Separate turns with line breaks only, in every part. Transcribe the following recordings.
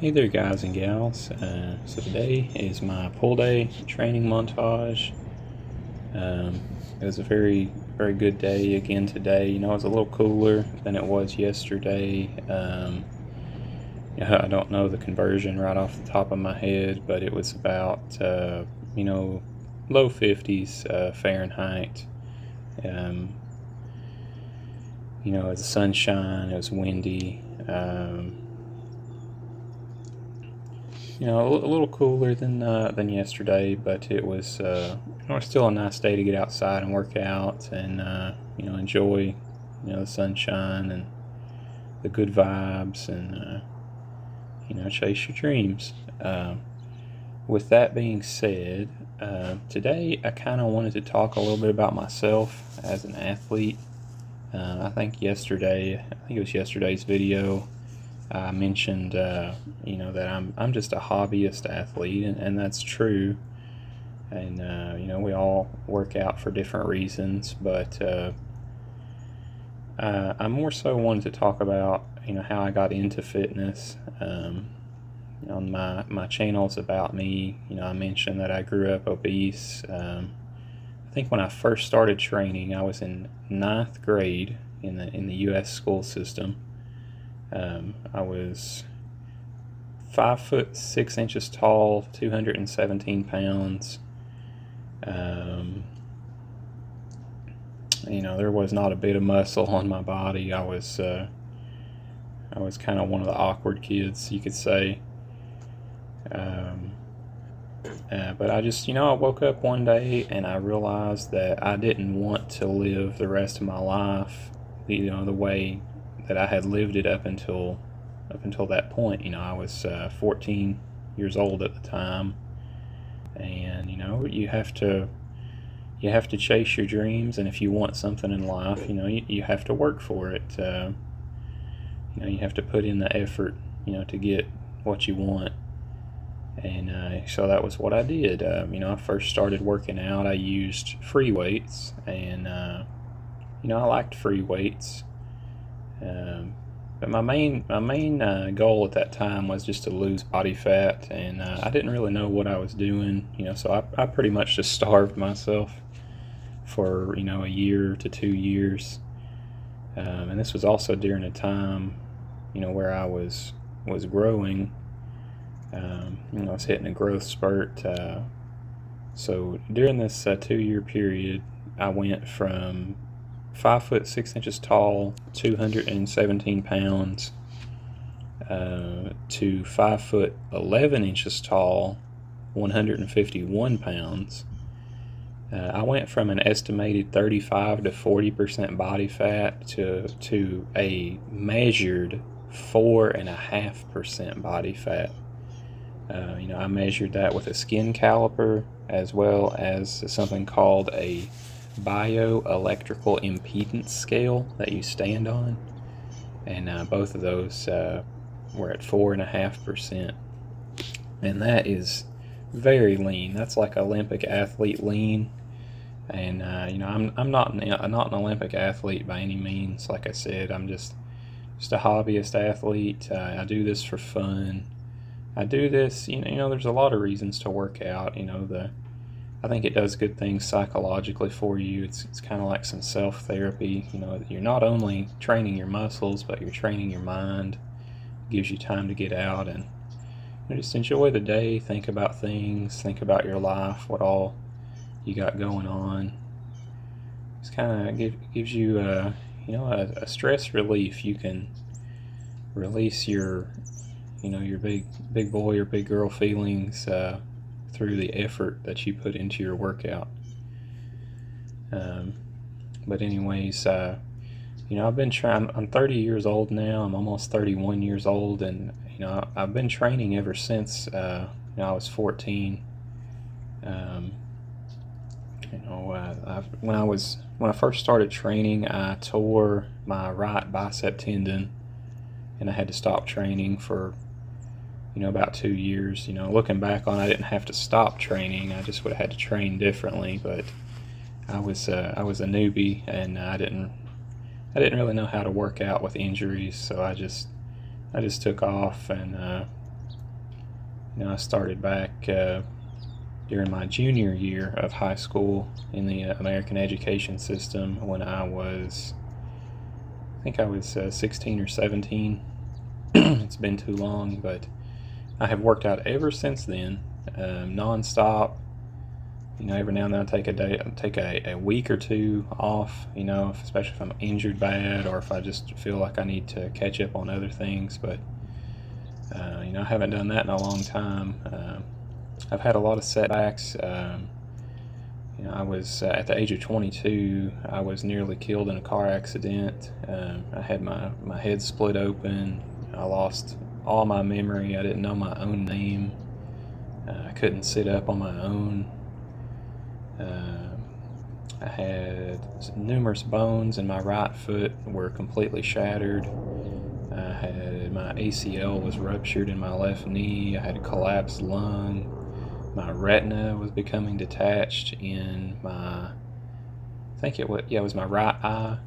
Hey there guys and gals, so today is my pull day training montage. It was a very good day again today. You know, it was a little cooler than it was yesterday. I don't know the conversion right off the top of my head, but it was about low 50s Fahrenheit. It was sunshine, it was windy. A little cooler than yesterday, but it was still a nice day to get outside and work out and enjoy the sunshine and the good vibes and chase your dreams. With that being said, today I kind of wanted to talk a little bit about myself as an athlete. I think it was yesterday's video. I mentioned, that I'm just a hobbyist athlete, and that's true. And we all work out for different reasons, but I more so wanted to talk about how I got into fitness. On my channels about me, I mentioned that I grew up obese. I think when I first started training, I was in 9th grade in the U.S. school system. I was 5 foot 6 inches tall, 217 pounds. There was not a bit of muscle on my body. I was kind of one of the awkward kids, you could say. But I just, I woke up one day and I realized that I didn't want to live the rest of my life, the way that I had lived it up until that point. I was 14 years old at the time, and you have to chase your dreams, and if you want something in life, you have to work for it. You have to put in the effort, to get what you want. And so that was what I did. I first started working out. I used free weights, and I liked free weights. But my main goal at that time was just to lose body fat, and I didn't really know what I was doing, so I pretty much just starved myself for a year to 2 years. And this was also during a time where I was growing. I was hitting a growth spurt. So during this 2-year period, I went from 5 foot 6 inches tall, 217 pounds, to 5 foot 11 inches tall, 151 pounds. I went from an estimated 35 to 40% body fat to a measured 4.5% body fat. I measured that with a skin caliper as well as something called a bioelectrical impedance scale that you stand on, and both of those were at 4.5%, and that is very lean. That's like Olympic athlete lean. And I'm not an Olympic athlete by any means. Like I said, I'm just a hobbyist athlete. I do this for fun. I do this, there's a lot of reasons to work out. I think it does good things psychologically for you. It's kind of like some self-therapy. You're not only training your muscles, but you're training your mind. It gives you time to get out and just enjoy the day, think about things, think about your life, what all you got going on. It's kind of gives you a stress relief. You can release your your big boy or big girl feelings through the effort that you put into your workout. But anyways, I've been trying. I'm 30 years old now. I'm almost 31 years old, and I've been training ever since I was 14. When I first started training, I tore my right bicep tendon, and I had to stop training for about 2 years. Looking back on it, I didn't have to stop training. I just would have had to train differently. But I was a newbie, and I didn't really know how to work out with injuries. So I just took off and I started back during my junior year of high school in the American education system when I think I was 16 or 17. It's been too long, but I have worked out ever since then, non-stop. Every now and then I take a week or two off, especially if I'm injured bad or if I just feel like I need to catch up on other things. But, I haven't done that in a long time. I've had a lot of setbacks. I was at the age of 22, I was nearly killed in a car accident. I had my head split open. I lost all my memory. I didn't know my own name. I couldn't sit up on my own. I had numerous bones in my right foot were completely shattered. My ACL was ruptured in my left knee. I had a collapsed lung. My retina was becoming detached in my, I think it was my right eye.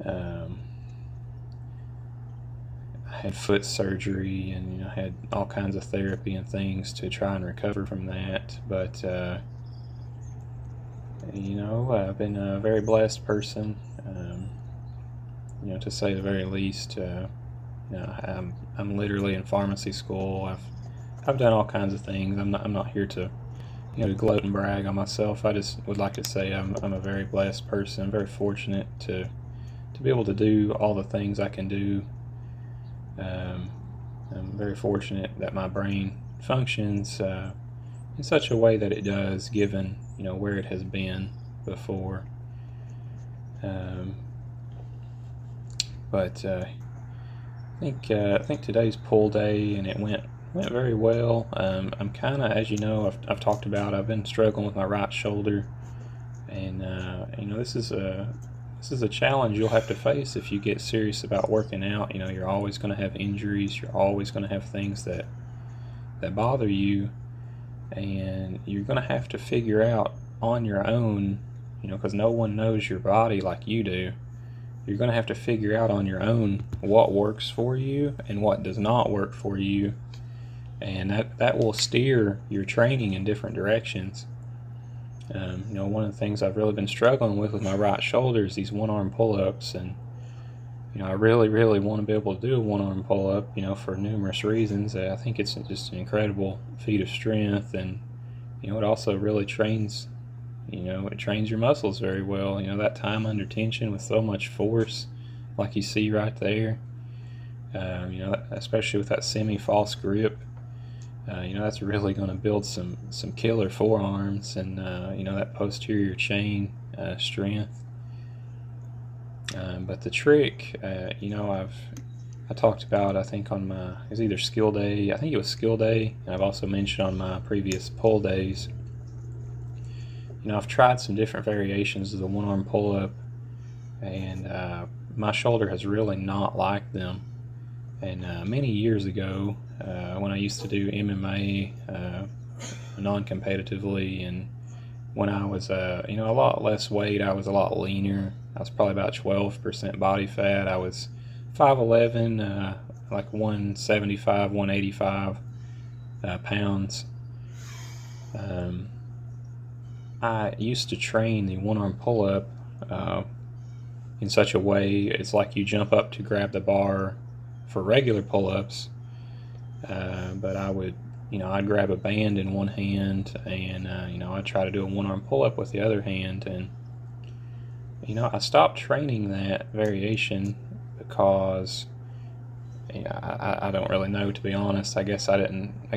I had foot surgery and had all kinds of therapy and things to try and recover from that. But I've been a very blessed person, to say the very least. I'm literally in pharmacy school. I've done all kinds of things. I'm not here to to gloat and brag on myself. I just would like to say I'm a very blessed person. I'm very fortunate to be able to do all the things I can do. I'm very fortunate that my brain functions in such a way that it does, given where it has been before. But I think today's pull day, and it went very well. I'm kind of, as I've talked about, I've been struggling with my right shoulder, and this is a challenge you'll have to face if you get serious about working out. You're always going to have injuries. You're always going to have things that bother you, and you're going to have to figure out on your own, because no one knows your body like you do. You're going to have to figure out on your own what works for you and what does not work for you, and that will steer your training in different directions. One of the things I've really been struggling with my right shoulder is these one-arm pull-ups, and I really, really want to be able to do a one-arm pull-up, for numerous reasons. I think it's just an incredible feat of strength, and it also really trains, it trains your muscles very well. That time under tension with so much force, like you see right there, especially with that semi-false grip. That's really going to build some killer forearms and that posterior chain strength. But the trick, I talked about, I think on it was either skill day, I think it was skill day, and I've also mentioned on my previous pull days. I've tried some different variations of the one-arm pull-up, and my shoulder has really not liked them. And many years ago, when I used to do MMA non-competitively, and when I was a lot less weight, I was a lot leaner. I was probably about 12% body fat. I was 5'11", like 175, 185 pounds. I used to train the one-arm pull-up in such a way, it's like you jump up to grab the bar for regular pull-ups, but I would, I'd grab a band in one hand, and I'd try to do a one-arm pull-up with the other hand, and I stopped training that variation because I don't really know, to be honest. I guess I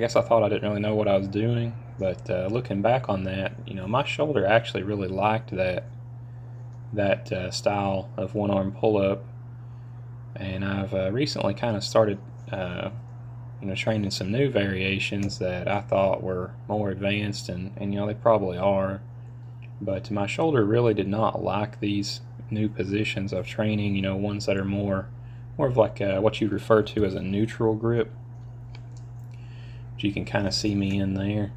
thought I didn't really know what I was doing, but looking back on that, my shoulder actually really liked that style of one-arm pull-up, and I've recently kind of started training some new variations that I thought were more advanced, and they probably are, but my shoulder really did not like these new positions of training, ones that are more of like what you refer to as a neutral grip, which you can kind of see me in there.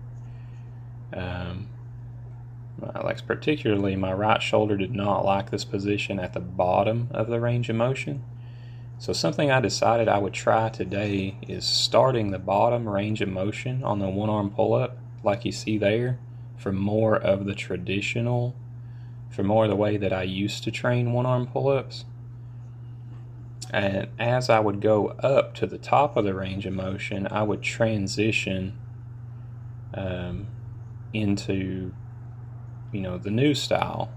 Like particularly my right shoulder did not like this position at the bottom of the range of motion. So something I decided I would try today is starting the bottom range of motion on the one-arm pull-up, like you see there, for more of the traditional, for more of the way that I used to train one-arm pull-ups. And as I would go up to the top of the range of motion, I would transition into, the new style.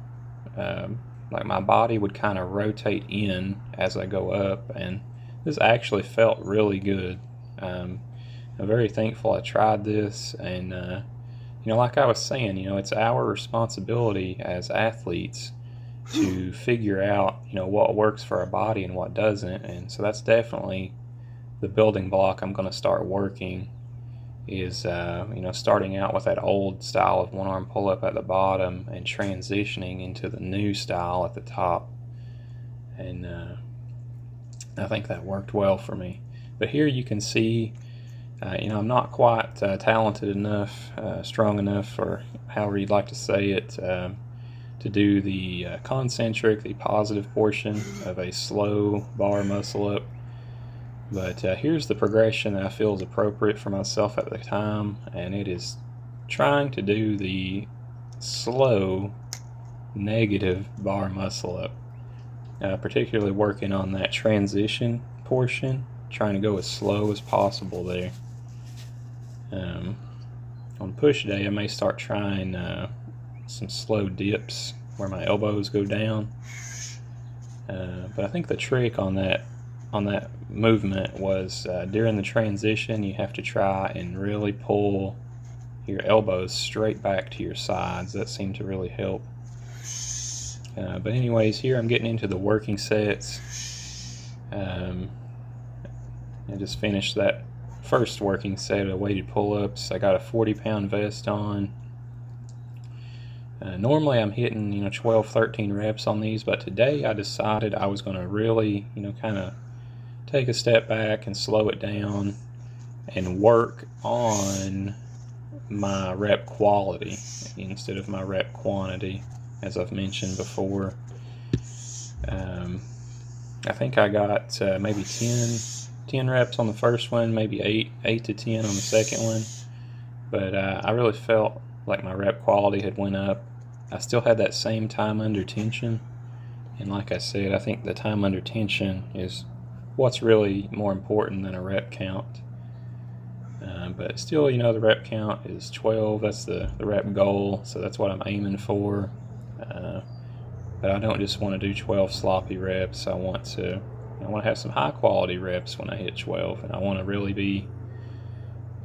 Like my body would kind of rotate in as I go up, and this actually felt really good. I'm very thankful I tried this, and like I was saying, it's our responsibility as athletes to figure out, what works for our body and what doesn't. And so that's definitely the building block I'm going to start working is, starting out with that old style of one-arm pull-up at the bottom and transitioning into the new style at the top. And I think that worked well for me. But here you can see, I'm not quite talented enough, strong enough, or however you'd like to say it, to do the concentric, the positive portion of a slow bar muscle up. But here's the progression that I feel is appropriate for myself at the time, and it is trying to do the slow negative bar muscle up, particularly working on that transition portion, trying to go as slow as possible there. On push day, I may start trying some slow dips where my elbows go down, but I think the trick on that movement was during the transition you have to try and really pull your elbows straight back to your sides. That seemed to really help. But anyways, here I'm getting into the working sets. I just finished that first working set of weighted pull-ups. I got a 40-pound vest on. Normally I'm hitting 12, 13 reps on these, but today I decided I was going to really kind of take a step back and slow it down and work on my rep quality instead of my rep quantity, as I've mentioned before. I think I got maybe 10 reps on the first one, maybe 8 to 10 on the second one, but I really felt like my rep quality had went up. I still had that same time under tension, and like I said, I think the time under tension is what's really more important than a rep count. But still, the rep count is 12. That's the rep goal, so that's what I'm aiming for. But I don't just want to do 12 sloppy reps. I want to have some high quality reps when I hit 12, and I want to really be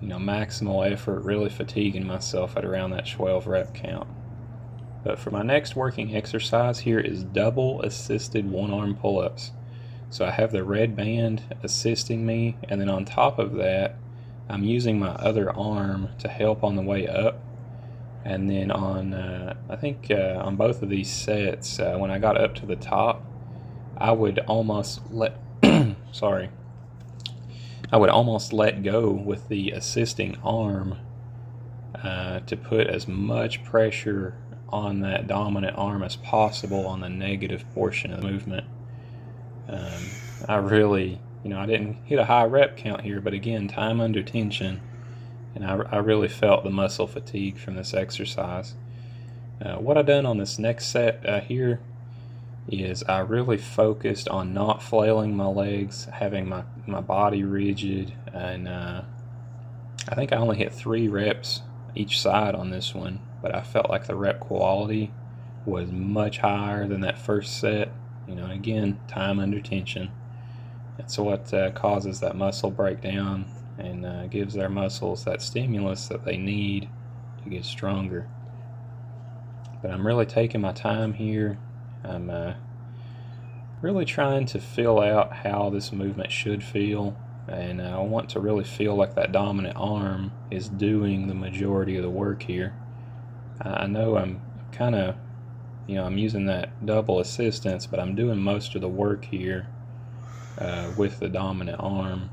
maximal effort, really fatiguing myself at around that 12 rep count. But for my next working exercise here is double assisted one-arm pull-ups. So I have the red band assisting me, and then on top of that, I'm using my other arm to help on the way up. And then on, I think on both of these sets, when I got up to the top, I would almost let, I would almost let go with the assisting arm to put as much pressure on that dominant arm as possible on the negative portion of the movement. I really, I didn't hit a high rep count here, but again, time under tension, and I really felt the muscle fatigue from this exercise. What I've done on this next set here is I really focused on not flailing my legs, having my body rigid, and I think I only hit 3 reps each side on this one, but I felt like the rep quality was much higher than that first set. Again, time under tension. That's what causes that muscle breakdown and gives their muscles that stimulus that they need to get stronger. But I'm really taking my time here. I'm really trying to feel out how this movement should feel, and I want to really feel like that dominant arm is doing the majority of the work here. I know I'm kind of, I'm using that double assistance, but I'm doing most of the work here with the dominant arm.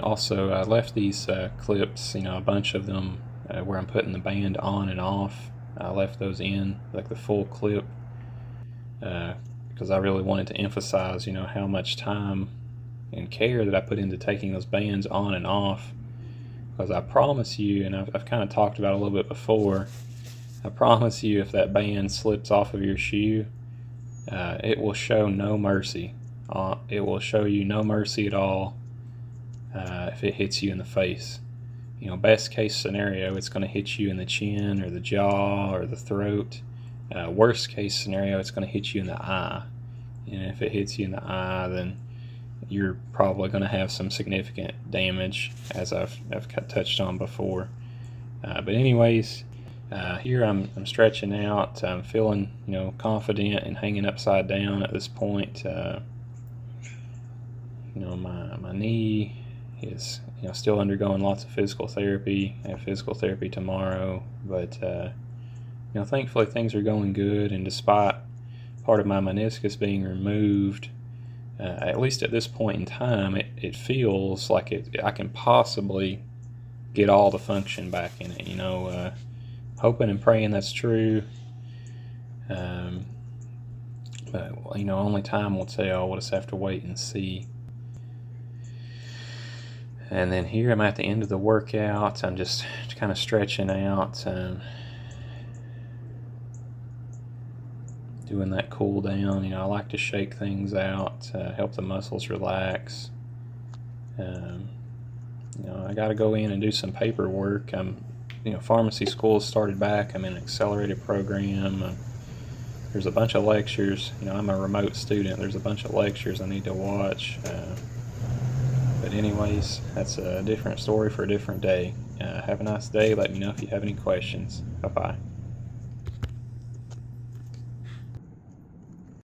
Also, I left these clips, a bunch of them where I'm putting the band on and off. I left those in, like the full clip, because I really wanted to emphasize, how much time and care that I put into taking those bands on and off. Because I promise you, and I've kind of talked about it a little bit before, I promise you if that band slips off of your shoe, it will show no mercy. It will show you no mercy at all if it hits you in the face. Best case scenario, it's going to hit you in the chin or the jaw or the throat. Worst case scenario, it's going to hit you in the eye. And if it hits you in the eye, then you're probably going to have some significant damage, as I've touched on before. But anyways, here I'm stretching out. I'm feeling confident and hanging upside down at this point. My knee is still undergoing lots of physical therapy. I have physical therapy tomorrow, but thankfully things are going good. And despite part of my meniscus being removed, at least at this point in time, it feels like I can possibly get all the function back in it. Hoping and praying that's true. But only time will tell. We'll just have to wait and see. And then here I'm at the end of the workout. I'm just kind of stretching out, doing that cool down. I like to shake things out, help the muscles relax. I got to go in and do some paperwork. Pharmacy school started back. I'm in an accelerated program. There's a bunch of lectures. I'm a remote student. There's a bunch of lectures I need to watch. But anyways, that's a different story for a different day. Have a nice day. Let me know if you have any questions. Bye-bye.